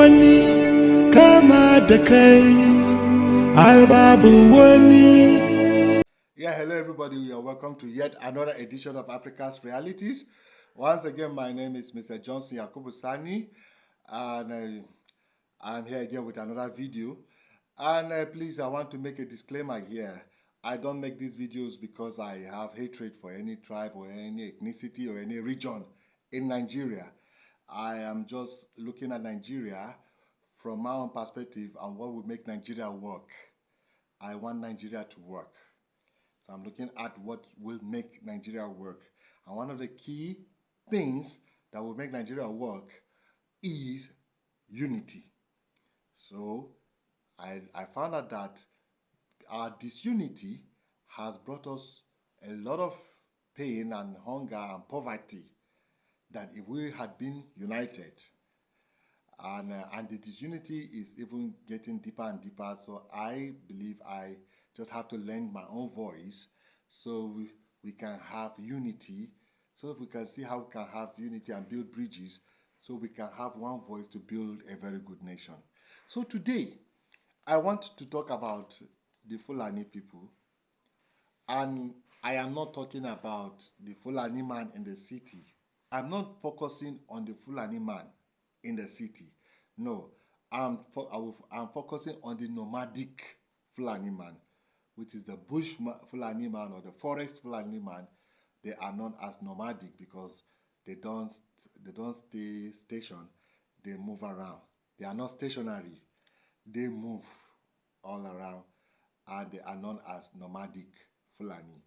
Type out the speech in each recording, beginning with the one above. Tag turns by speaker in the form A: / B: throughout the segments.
A: wani kama da kai, ai babu wani.
B: Yeah, hello everybody. You are welcome to yet another edition of Africa's Realities. Once again, my name is Mr. Johnson Yakubu Sani, and I'm here again with another video. And please, I want to make a disclaimer here. I don't make these videos because I have hatred for any tribe or any ethnicity or any region in Nigeria. I am just looking at Nigeria from my own perspective and what will make Nigeria work. I want Nigeria to work. So I'm looking at what will make Nigeria work. And one of the key things that will make Nigeria work is unity. So I found out that our disunity has brought us a lot of pain and hunger and poverty than if we had been united. And the disunity is even getting deeper and deeper. So I believe I just have to lend my own voice so we can have unity, so we can see how we can have unity and build bridges, so we can have one voice to build a very good nation. So today, I want to talk about the Fulani people. And I am not talking about the Fulani man in the city. I'm not focusing on the Fulani man in the city. No, I'm focusing on the nomadic Fulani man, which is the bush Fulani man or the forest Fulani man. They are known as nomadic because they don't stay stationed. They move around. They are not stationary. They move all around, and they are known as nomadic Fulani.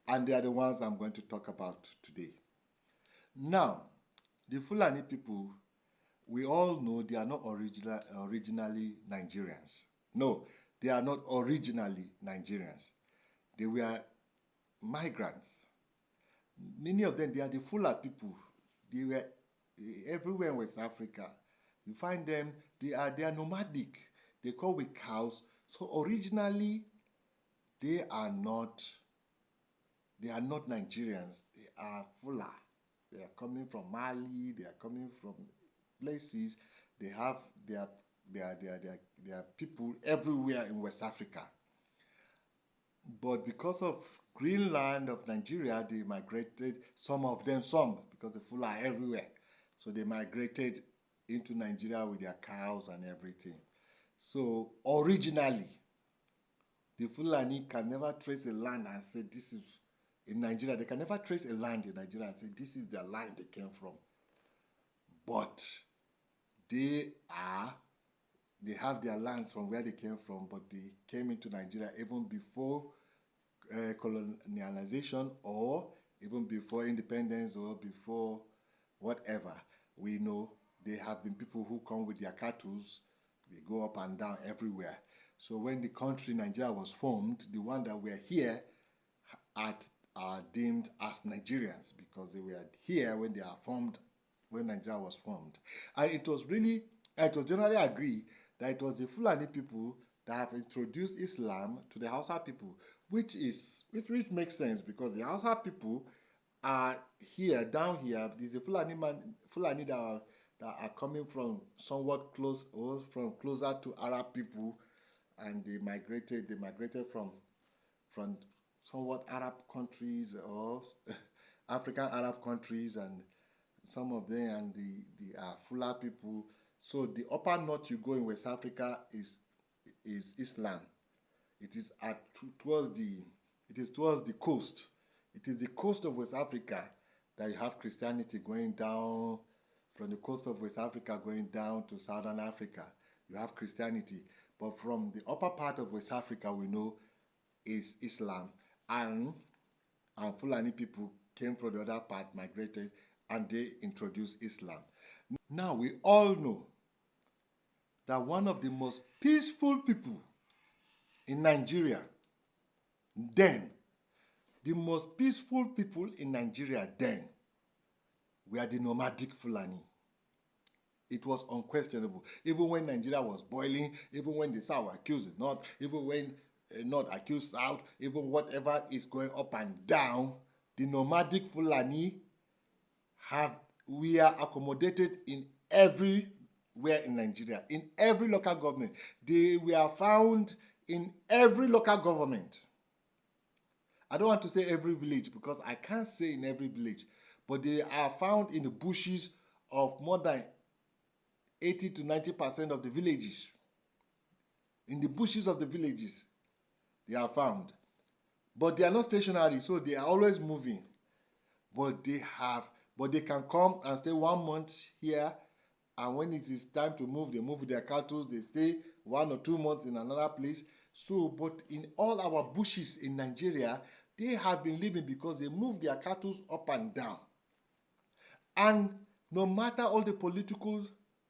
B: And they are the ones I'm going to talk about today. Now, the Fulani people, we all know they are not originally Nigerians. No, they are not originally Nigerians. They were migrants. Many of them, they are the Fula people. They were everywhere in West Africa. You find them, they are nomadic. They come with cows. So originally, they are not Nigerians. They are Fula. They are coming from Mali. They are coming from places. They have their people everywhere in West Africa. But because of Greenland of Nigeria, they migrated, some because the Fula are everywhere. So they migrated into Nigeria with their cows and everything. So originally, the Fulani can never trace a land and say this is in Nigeria. They can never trace a land in Nigeria and say this is the land they came from. But they have their lands from where they came from, but they came into Nigeria even before colonialization or even before independence or before whatever. We know there have been people who come with their cattle. They go up and down everywhere. So when the country Nigeria was formed, the one that were here are deemed as Nigerians because they were here when they are formed, when Nigeria was formed. And it was generally agreed that it was the Fulani people that have introduced Islam to the Hausa people, which makes sense because the Hausa people are here, down here. There's the Fulani that are coming from somewhat close or from closer to Arab people, and they migrated from somewhat Arab countries or African Arab countries, and some of them and the Fula people. So the upper north you go in West Africa is Islam. It is towards the coast. It is the coast of West Africa that you have Christianity going down from the coast of West Africa going down to Southern Africa. You have Christianity. But from the upper part of West Africa, we know is Islam. And Fulani people came from the other part, migrated, and they introduced Islam. Now, we all know that one of the most peaceful people in Nigeria then, the most peaceful people in Nigeria then, were the nomadic Fulani. It was unquestionable. Even when Nigeria was boiling, even when the South accused the North, even when North accused South, even whatever is going up and down, the nomadic Fulani we are accommodated in every everywhere in Nigeria, in every local government. They were found in every local government. I don't want to say every village because I can't say in every village, but they are found in the bushes of more than 80 to 90% of the villages. In the bushes of the villages, they are found. But they are not stationary, so they are always moving. But they can come and stay 1 month here, and when it is time to move, they move their cattle, they stay 1 or 2 months in another place. So, but in all our bushes in Nigeria, they have been living because they move their cattle up and down. And no matter all the political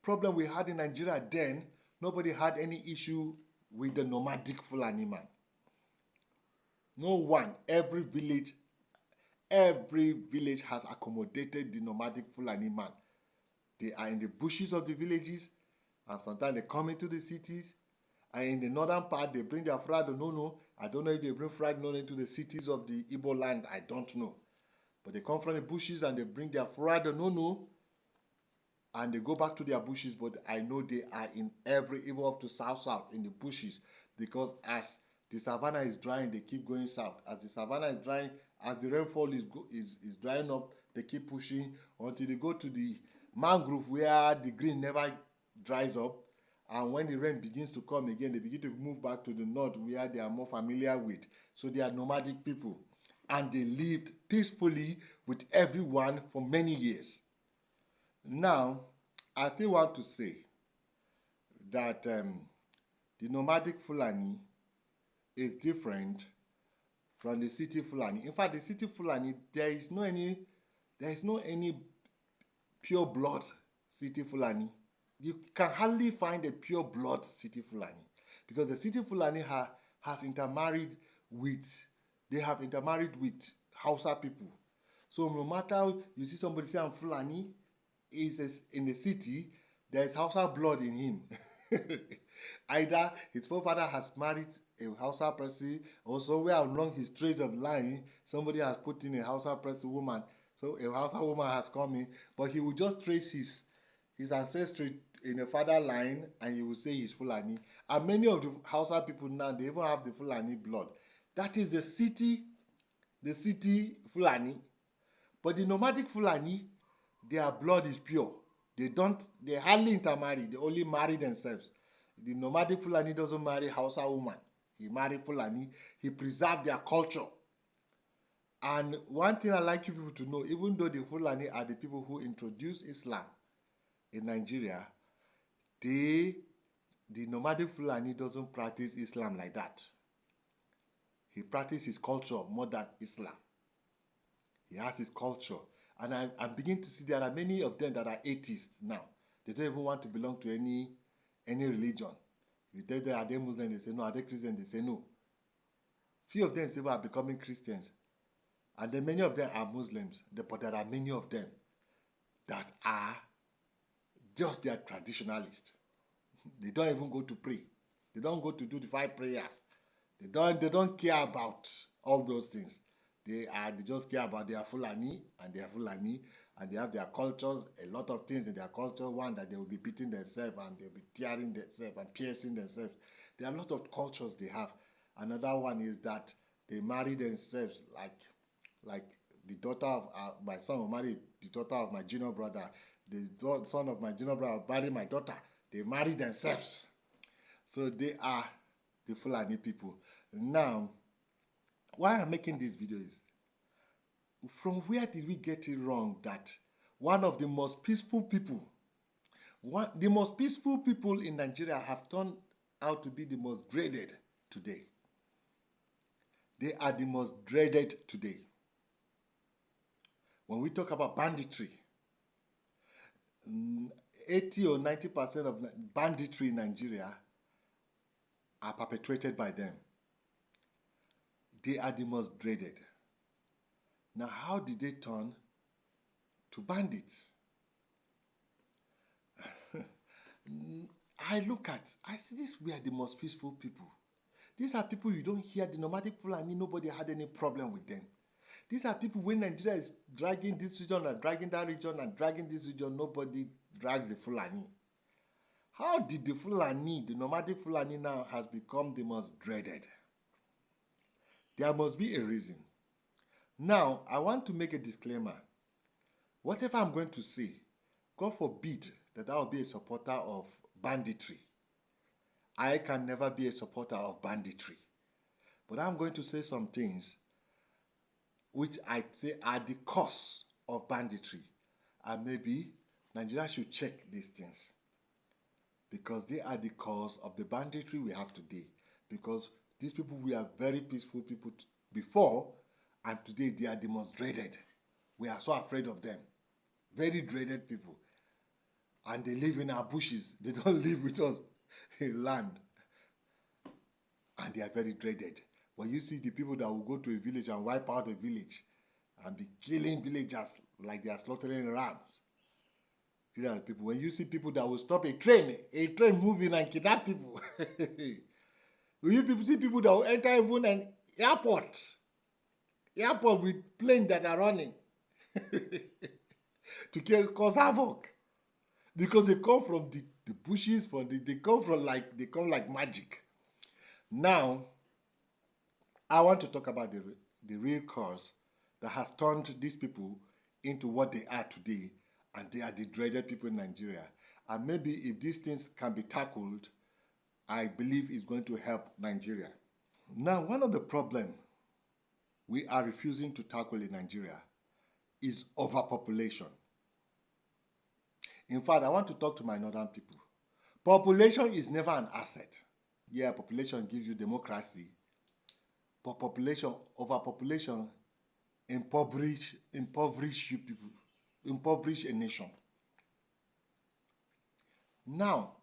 B: problem we had in Nigeria then, nobody had any issue with the nomadic Fulani man. No one. Every village has accommodated the nomadic Fulani man. They are in the bushes of the villages, and sometimes they come into the cities. And in the northern part, they bring their fried nono. I don't know if they bring fried nono into the cities of the Igbo land. I don't know. But they come from the bushes and they bring their fried nono, and they go back to their bushes. But I know they are in even up to south in the bushes, because as the savannah is drying, they keep going south. As the savannah is drying, as the rainfall is drying up, they keep pushing until they go to the mangrove where the green never dries up. And when the rain begins to come again, they begin to move back to the north where they are more familiar with. So they are nomadic people. And they lived peacefully with everyone for many years. Now, I still want to say that the nomadic Fulani is different from the city Fulani. In fact, the city Fulani, there is no any pure blood city Fulani. You can hardly find a pure blood city Fulani, because the city Fulani has intermarried with Hausa people. So no matter you see somebody say I'm Fulani, is in the city, there is Hausa blood in him. Either his forefather has married a Hausa person, or somewhere along his trace of line, somebody has put in a Hausa person woman. So a Hausa woman has come in, but he will just trace his ancestry in a father line, and he will say he's Fulani. And many of the Hausa people now, they even have the Fulani blood. That is the city Fulani. But the nomadic Fulani, their blood is pure. They hardly intermarry. They only marry themselves. The nomadic Fulani doesn't marry Hausa woman. He married Fulani. He preserved their culture. And one thing I like you people to know, even though the Fulani are the people who introduced Islam in Nigeria, the nomadic Fulani doesn't practice Islam like that. He practices his culture more than Islam. He has his culture. And I'm beginning to see there are many of them that are atheists now. They don't even want to belong to any religion. You tell them, are they Muslim? They say no. Are they Christian? They say no. Few of them say we are becoming Christians. And then many of them are Muslims. But there are many of them that are just their traditionalists. They don't even go to pray. They don't go to do the 5 prayers. They don't care about all those things. They just care about their Fulani, and they have their cultures, a lot of things in their culture. One, that they will be beating themselves, and they'll be tearing themselves and piercing themselves. There are a lot of cultures they have. Another one is that they marry themselves, like the daughter of my son will marry the daughter of my junior brother. The son of my junior brother will marry my daughter. They marry themselves. So they are the Fulani people. Now, why I'm making this video is, from where did we get it wrong that one of the most peaceful people in Nigeria have turned out to be the most dreaded today? They are the most dreaded today. When we talk about banditry, 80 or 90% of banditry in Nigeria are perpetrated by them. They are the most dreaded. Now, how did they turn to bandits? I see these were the most peaceful people. These are people you don't hear. The nomadic Fulani, nobody had any problem with them. These are people, when Nigeria is dragging this region and dragging that region and dragging this region, nobody drags the Fulani. How did the Fulani, the nomadic Fulani now has become the most dreaded? There must be a reason. Now, I want to make a disclaimer. Whatever I'm going to say, God forbid that I will be a supporter of banditry. I can never be a supporter of banditry. But I'm going to say some things which I say are the cause of banditry. And maybe Nigeria should check these things, because they are the cause of the banditry we have today. Because these people were very peaceful people before, and today they are the most dreaded. We are so afraid of them. Very dreaded people. And they live in our bushes. They don't live with us in land. And they are very dreaded. When you see the people that will go to a village and wipe out a village and be killing villagers like they are slaughtering rams. These are the people. When you see people that will stop a train moving and kidnap people. When you people see people that will enter even an airport with planes that are running to cause havoc. Because they come from the bushes, they come like magic. Now, I want to talk about the real cause that has turned these people into what they are today, and they are the dreaded people in Nigeria. And maybe if these things can be tackled, I believe it's going to help Nigeria. Now, one of the problems we are refusing to tackle in Nigeria is overpopulation. In fact, I want to talk to my northern people. Population is never an asset. Yeah, population gives you democracy, but overpopulation impoverish you people, impoverish a nation. Now,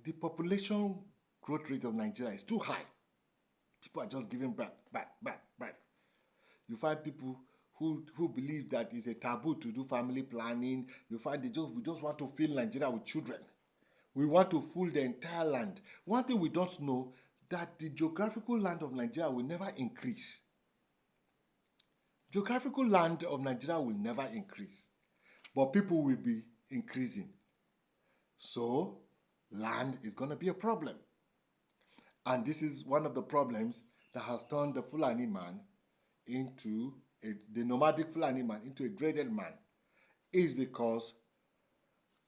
B: the population growth rate of Nigeria is too high. People are just giving back. You find people who believe that it's a taboo to do family planning. You find we just want to fill Nigeria with children. We want to fill the entire land. One thing we don't know, that the geographical land of Nigeria will never increase. Geographical land of Nigeria will never increase, but people will be increasing. So, land is going to be a problem. And this is one of the problems that has turned the Fulani man into the nomadic Fulani man into a dreaded man, is because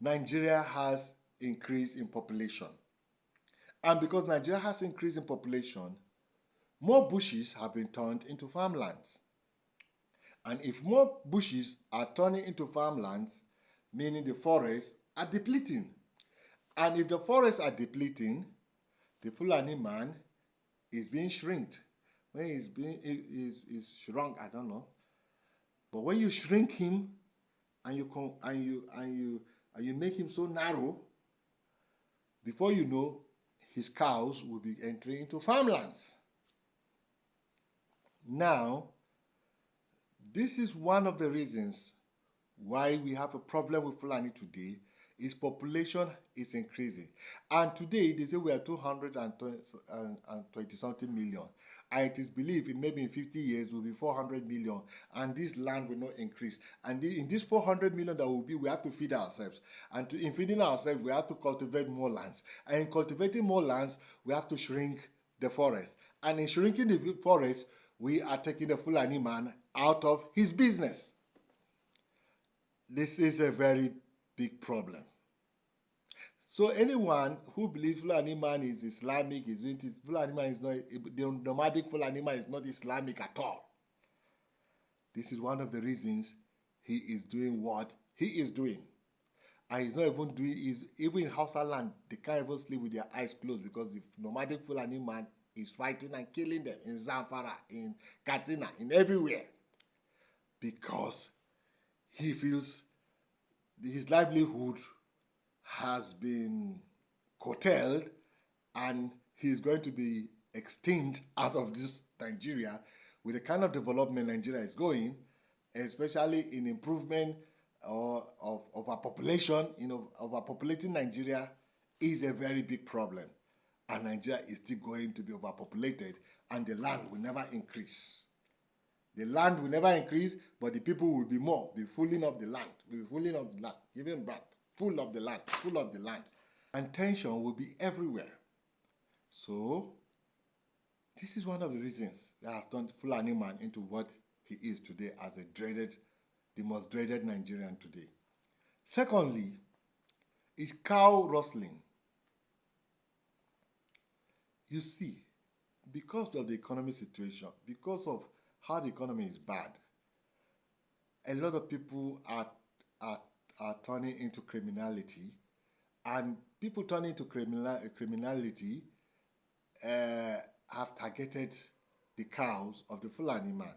B: Nigeria has increased in population. And because Nigeria has increased in population, more bushes have been turned into farmlands. And if more bushes are turning into farmlands, meaning the forests are depleting. And if the forests are depleting, the Fulani man is being shrinked. When he's shrunk, I don't know. But when you shrink him and you make him so narrow, before you know, his cows will be entering into farmlands. Now, this is one of the reasons why we have a problem with Fulani today. Its population is increasing. And today, they say we are 220 something million. And it is believed maybe in 50 years will be 400 million. And this land will not increase. And in this 400 million that will be, we have to feed ourselves. And in feeding ourselves, we have to cultivate more lands. And in cultivating more lands, we have to shrink the forest. And in shrinking the forest, we are taking the Fulani man out of his business. This is a very big problem. So anyone who believes Fulani man is Islamic, Fulani man is not, the nomadic Fulani man is not Islamic at all. This is one of the reasons he is doing what he is doing. And he's not even doing, even in Hausa land, they can't even sleep with their eyes closed, because the nomadic Fulani man is fighting and killing them in Zamfara, in Katsina, in everywhere. Because he feels his livelihood has been curtailed and he's going to be extinct out of this Nigeria with the kind of development Nigeria is going, especially in improvement of our population. Overpopulating Nigeria is a very big problem. And Nigeria is still going to be overpopulated, and the land will never increase. The land will never increase, but the people will be more, be filling up the land, giving back, full of the land. and tension will be everywhere. So, this is one of the reasons that has turned Fulani man into what he is today as the most dreaded Nigerian today. Secondly, is cow rustling. You see, because of the economic situation, because of how the economy is bad, a lot of people are turning into criminality, and people turning into criminality have targeted the cows of the Fulani man.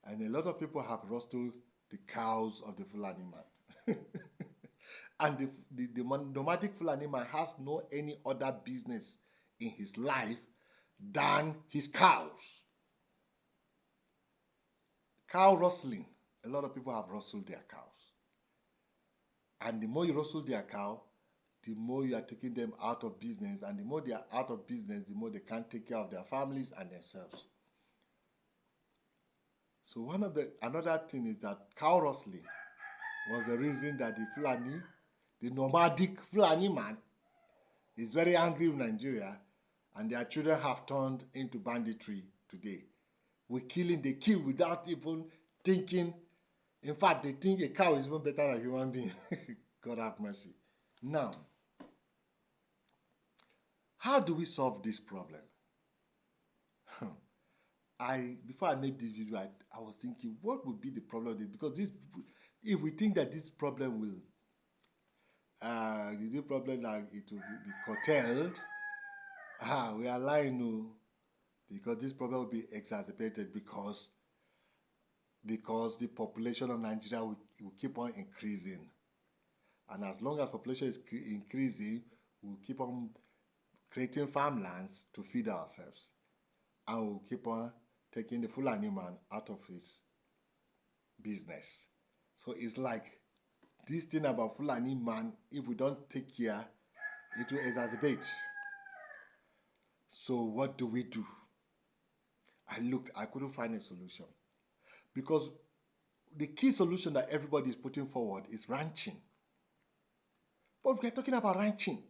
B: And a lot of people have rustled the cows of the Fulani man. And the nomadic Fulani man has no any other business in his life than his cows. Cow rustling. A lot of people have rustled their cows. And the more you rustle their cow, the more you are taking them out of business. And the more they are out of business, the more they can't take care of their families and themselves. So another thing is that cow rustling was the reason that the nomadic Fulani man, is very angry with Nigeria, and their children have turned into banditry today. They kill without even thinking. In fact, they think a cow is even better than a human being. God have mercy. Now, how do we solve this problem? Before I made this video, I was thinking, what would be the problem? Because if we think that this problem will, the problem that it will be curtailed, we are lying, no, because this problem will be exacerbated because the population of Nigeria will keep on increasing, and as long as population is increasing, we'll keep on creating farmlands to feed ourselves, and we'll keep on taking the Fulani man out of his business. So it's like this thing about Fulani man, if we don't take care, it will exacerbate. So what do we do? I couldn't find a solution. Because the key solution that everybody is putting forward is ranching. But we are talking about ranching.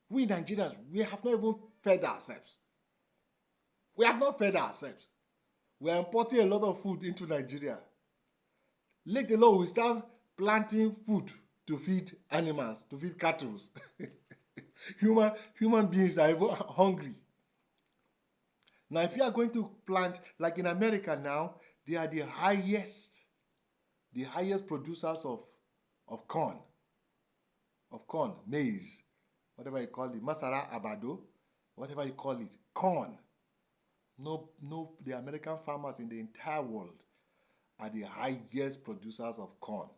B: We Nigerians, we have not even fed ourselves. We have not fed ourselves. We are importing a lot of food into Nigeria. Let alone we start planting food to feed animals, to feed cattle. Human beings are even hungry. Now, if you are going to plant, like in America now, they are the highest producers of corn, maize, whatever you call it, masara, abado, whatever you call it, corn. No, the American farmers in the entire world are the highest producers of corn.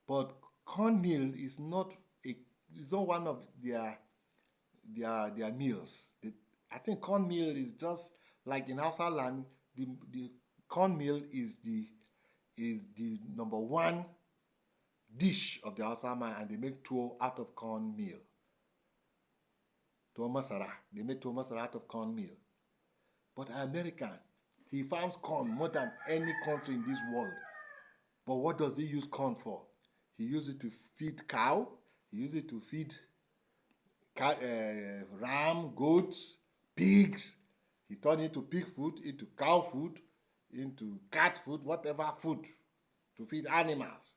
B: But cornmeal is not one of their meals. I think cornmeal is just like in Hausa land. The cornmeal is the number one dish of the Hausa man, and they make tuwo out of cornmeal. Tuwo masara. They make tuwo masara out of cornmeal. But American, he farms corn more than any country in this world. But what does he use corn for? He uses it to feed cow. He uses it to feed ram, goats, pigs. He turned it into pig food, into cow food, into cat food, whatever food, to feed animals.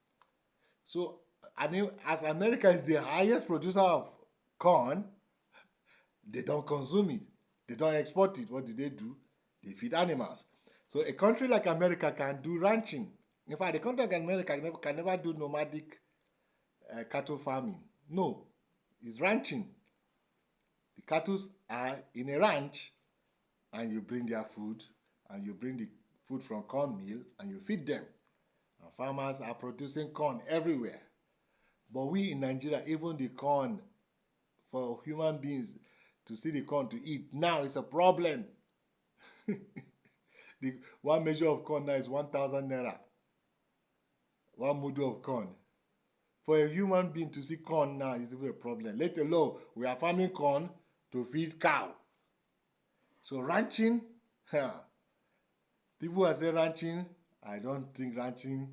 B: So, as America is the highest producer of corn, they don't consume it. They don't export it. What do? They feed animals. So a country like America can do ranching. In fact, a country like America can never do nomadic cattle farming. No, it's ranching. The cattle are in a ranch, and you bring their food, and you bring the food from cornmeal, and you feed them. And farmers are producing corn everywhere. But we in Nigeria, even the corn for human beings to see the corn to eat now is a problem. The one measure of corn now is 1,000 naira. One mudu of corn. For a human being to see corn now is even a problem. Let alone we are farming corn to feed cow. So ranching, people are saying ranching. I don't think ranching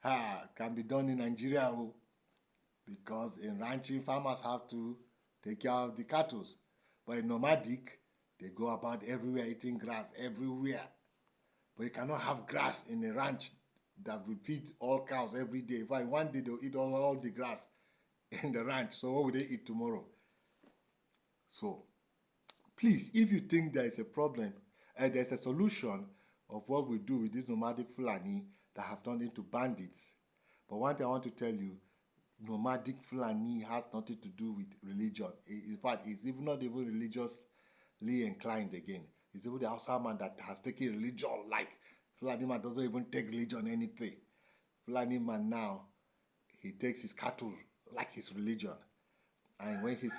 B: can be done in Nigeria, because in ranching, farmers have to take care of the cattle. But in nomadic, they go about everywhere eating grass everywhere. But you cannot have grass in a ranch that will feed all cows every day. In fact, one day they'll eat all the grass in the ranch. So what will they eat tomorrow? So please, if you think there is a problem and there's a solution of what we do with this nomadic Fulani that have turned into bandits. But one thing I want to tell you, nomadic Fulani has nothing to do with religion. In fact, it's even not even religiously inclined again. It's even the outside man that has taken religion like Fulani man doesn't even take religion anything. Fulani man now, he takes his cattle like his religion. And when his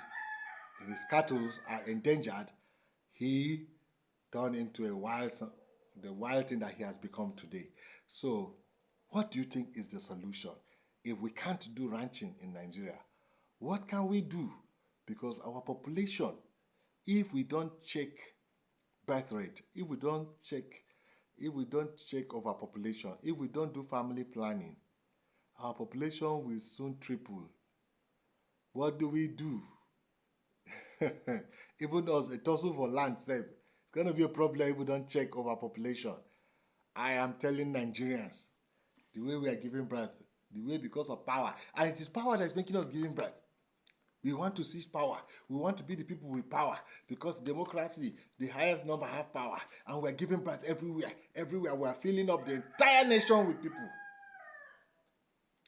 B: cattle are endangered, he turned into the wild thing that he has become today. So, what do you think is the solution? If we can't do ranching in Nigeria, what can we do? Because our population, if we don't check birth rate, if we don't check overpopulation, if we don't do family planning, our population will soon triple. What do we do? Even us, a tussle for land save. It's going to be a problem if we don't check overpopulation. I am telling Nigerians, the way we are giving birth, the way because of power, and it is power that is making us giving birth. We want to seize power. We want to be the people with power because democracy, the highest number have power, and we are giving birth everywhere. Everywhere we are filling up the entire nation with people,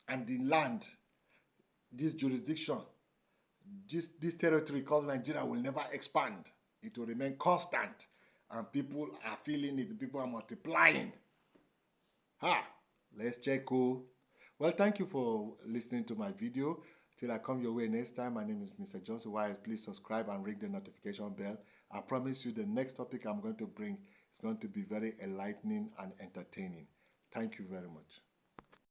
B: and the land, this jurisdiction, this territory called Nigeria will never expand. It will remain constant, and people are feeling it. People are multiplying. Let's check. Well, thank you for listening to my video. Till I come your way next time, my name is Mr. Johnson Wise. Please subscribe and ring the notification bell. I promise you the next topic I'm going to bring is going to be very enlightening and entertaining. Thank you very much.